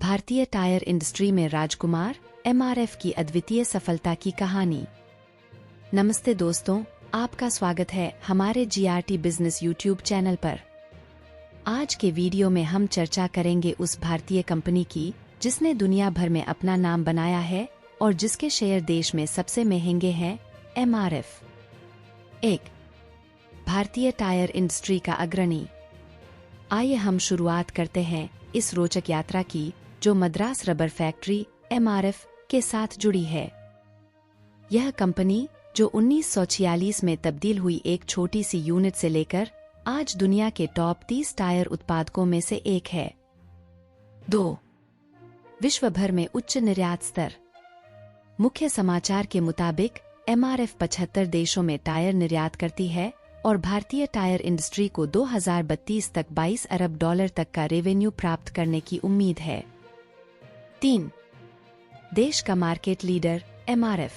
भारतीय tyre industry में राजकुमार MRF की अद्वितीय सफलता की कहानी। नमस्ते दोस्तों, आपका स्वागत है हमारे जीआरटी बिजनेस यूट्यूब चैनल पर। आज के वीडियो में हम चर्चा करेंगे उस भारतीय कंपनी की जिसने दुनिया भर में अपना नाम बनाया है और जिसके शेयर देश में सबसे महंगे हैं, एमआरएफ। एक भारतीय टायर इंडस्ट्री का अग्रणी। आइए हम शुरुआत करते हैं इस रोचक यात्रा की जो मद्रास रबर फैक्ट्री एमआरएफ के साथ जुड़ी है। यह कंपनी जो 1946 में तब्दील हुई एक छोटी सी यूनिट से लेकर आज दुनिया के टॉप 30 टायर उत्पादकों में से एक है। 2 विश्व भर में उच्च निर्यात स्तर। मुख्य समाचार के मुताबिक एमआरएफ 75 देशों में टायर निर्यात करती है और भारतीय टायर इंडस्ट्री को 2032 तक $22 अरब तक का रेवेन्यू प्राप्त करने की उम्मीद है। 3 देश का मार्केट लीडर एमआरएफ।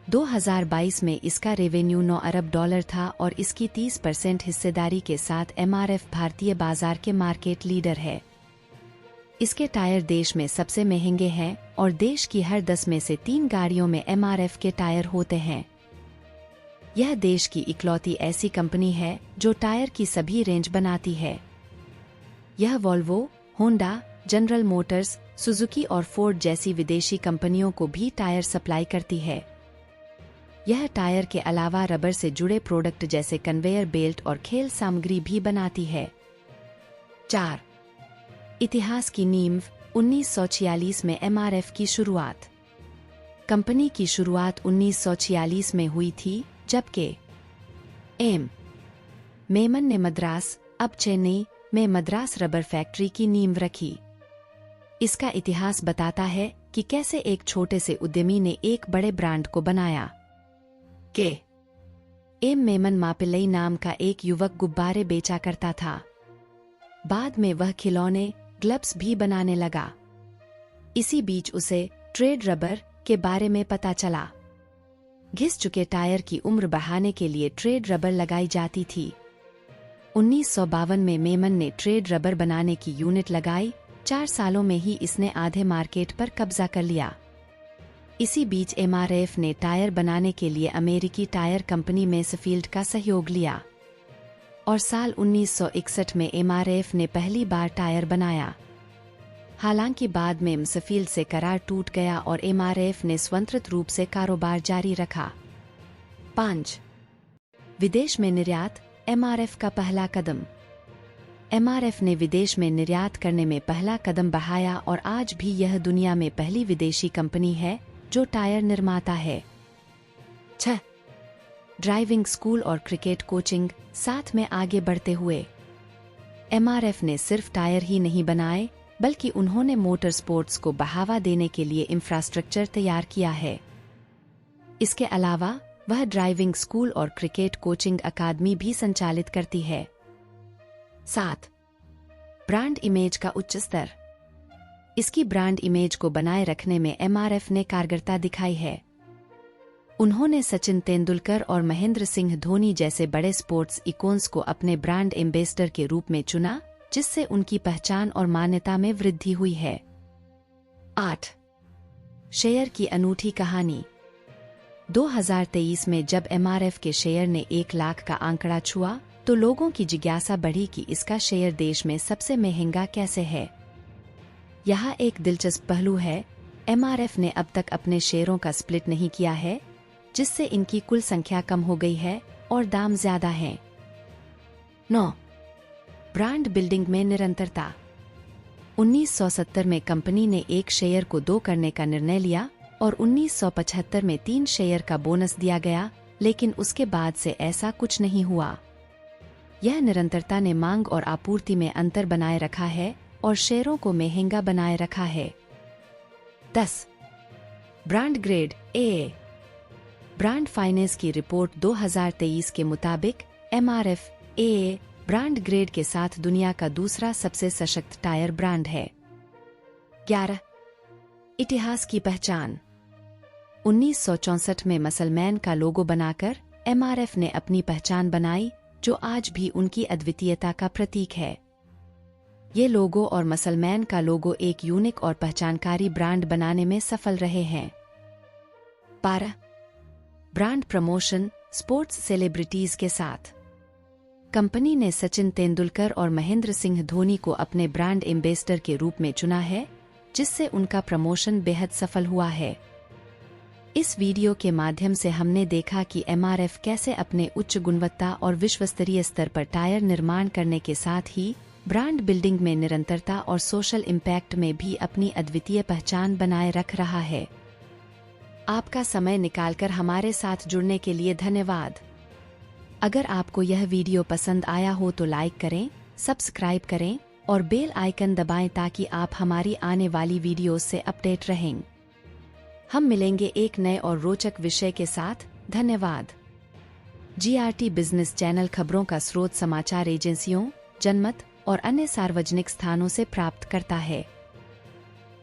2022 में इसका रेवेन्यू $9 अरब था और इसकी 30% हिस्सेदारी के साथ एमआरएफ भारतीय बाजार के मार्केट लीडर है। इसके टायर देश में सबसे महंगे हैं और देश की हर 10 में से 3 गाड़ियों में एमआरएफ के टायर होते हैं। यह देश की इकलौती ऐसी कंपनी है जो टायर की सभी रेंज बनाती है। यह Volvo, Honda, general Motors, Suzuki और फोर्ड जैसी विदेशी कंपनियों को भी टायर सप्लाई करती है। यह टायर के अलावा रबर से जुड़े प्रोडक्ट जैसे कन्वेयर बेल्ट और खेल सामग्री भी बनाती है। 4 इतिहास की नींव। 1946 में एमआरएफ की शुरुआत। कंपनी की शुरुआत 1946 में हुई थी जबकि एम मेमन ने मद्रास, अब चेन्नई में मद्रास रबर फैक्ट्री की नींव रखी। इसका इतिहास बताता है कि कैसे एक छोटे से उद्यमी ने एक बड़े ब्रांड को बनाया। के एम मेमन मापिल्लई नाम का एक युवक गुब्बारे बेचा करता था। बाद में वह खिलौने, ग्लव्स भी बनाने लगा। इसी बीच उसे ट्रेड रबर के बारे में पता चला। घिस चुके टायर की उम्र बढ़ाने के लिए ट्रेड रबर लगाई जाती थी। 1952 में मेमन ने ट्रेड रबर बनाने की यूनिट लगाई। 4 सालों में ही इसने आधे मार्केट पर कब्जा कर लिया। इसी बीच एमआरएफ ने टायर बनाने के लिए अमेरिकी टायर कंपनी मैसफील्ड का सहयोग लिया और साल 1961 में एमआरएफ ने पहली बार टायर बनाया। हालांकि बाद में मैसफील्ड से करार टूट गया और एमआरएफ ने स्वतंत्र रूप से कारोबार जारी रखा। 5 विदेश में निर्यात। एमआरएफ का पहला कदम। एमआरएफ ने विदेश में निर्यात करने में पहला कदम बढ़ाया और आज भी यह दुनिया में पहली विदेशी कंपनी है जो टायर निर्माता है। 6 ड्राइविंग स्कूल और क्रिकेट कोचिंग साथ में आगे बढ़ते हुए एमआरएफ ने सिर्फ टायर ही नहीं बनाए बल्कि उन्होंने मोटर स्पोर्ट्स को बढ़ावा देने के लिए इंफ्रास्ट्रक्चर तैयार किया है। इसके अलावा वह ड्राइविंग स्कूल और क्रिकेट कोचिंग अकादमी भी संचालित करती है। 7 ब्रांड इमेज का उच्च स्तर। इसकी ब्रांड इमेज को बनाए रखने में एमआरएफ ने कारगरता दिखाई है। उन्होंने सचिन तेंदुलकर और महेंद्र सिंह धोनी जैसे बड़े स्पोर्ट्स इकोन्स को अपने ब्रांड एम्बेसडर के रूप में चुना, जिससे उनकी पहचान और मान्यता में वृद्धि हुई है। 8 शेयर की अनूठी कहानी। 2023 में जब एमआरएफ के शेयर ने 1 लाख का आंकड़ा छुआ तो लोगों की जिज्ञासा बढ़ी कि इसका शेयर देश में सबसे महंगा कैसे है। यहाँ एक दिलचस्प पहलू है, एमआरएफ ने अब तक अपने शेयरों का स्प्लिट नहीं किया है, जिससे इनकी कुल संख्या कम हो गई है और दाम ज्यादा हैं। 9 ब्रांड बिल्डिंग में निरंतरता। 1970 में कंपनी ने एक शेयर को 2 करने का निर्णय लिया और 1975 में 3 शेयर का बोनस दिया गया, लेकिन उसके बाद से ऐसा कुछ नहीं हुआ। यह निरंतरता ने मांग और आपूर्ति में अंतर बनाए रखा है और शेयरों को महंगा बनाए रखा है। 10 brand grade A. Brand finance की रिपोर्ट 2023 के मुताबिक एमआरएफ ए ब्रांड ग्रेड के साथ दुनिया का दूसरा सबसे सशक्त टायर ब्रांड है। 11 इतिहास की पहचान। 1964 में मसलमैन का लोगो बनाकर एमआरएफ ने अपनी पहचान बनाई, जो आज भी उनकी अद्वितीयता का प्रतीक है। ये लोगो और मसलमैन का लोगो एक यूनिक और पहचानकारी ब्रांड बनाने में सफल रहे हैं। 12. ब्रांड प्रमोशन स्पोर्ट्स सेलिब्रिटीज के साथ। कंपनी ने सचिन तेंदुलकर और महेंद्र सिंह धोनी को अपने ब्रांड एम्बेसडर के रूप में चुना है, जिससे उनका प्रमोशन बेहद सफल हुआ है। इस वीडियो के माध्यम से हमने देखा कि एमआरएफ कैसे अपने उच्च गुणवत्ता और विश्वस्तरीय स्तर पर टायर निर्माण करने के साथ ही ब्रांड बिल्डिंग में निरंतरता और सोशल इम्पैक्ट में भी अपनी अद्वितीय पहचान बनाए रख रहा है। आपका समय निकालकर हमारे साथ जुड़ने के लिए धन्यवाद। अगर आपको यह वीडियो पसंद आया हो तो लाइक करें, सब्सक्राइब करें और बेल आइकन दबाएं ताकि आप हमारी आने वाली वीडियोस से अपडेट रहें। हम मिलेंगे एक नए और रोचक विषय के साथ। धन्यवाद। जीआरटी बिजनेस चैनल खबरों का स्रोत समाचार एजेंसियों, जनमत और अन्य सार्वजनिक स्थानों से प्राप्त करता है।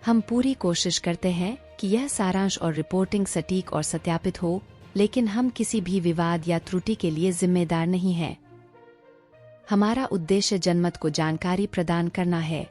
हम पूरी कोशिश करते हैं कि यह सारांश और रिपोर्टिंग सटीक और सत्यापित हो, लेकिन हम किसी भी विवाद या त्रुटि के लिए जिम्मेदार नहीं हैं। हमारा उद्देश्य जनमत को जानकारी प्रदान करना है।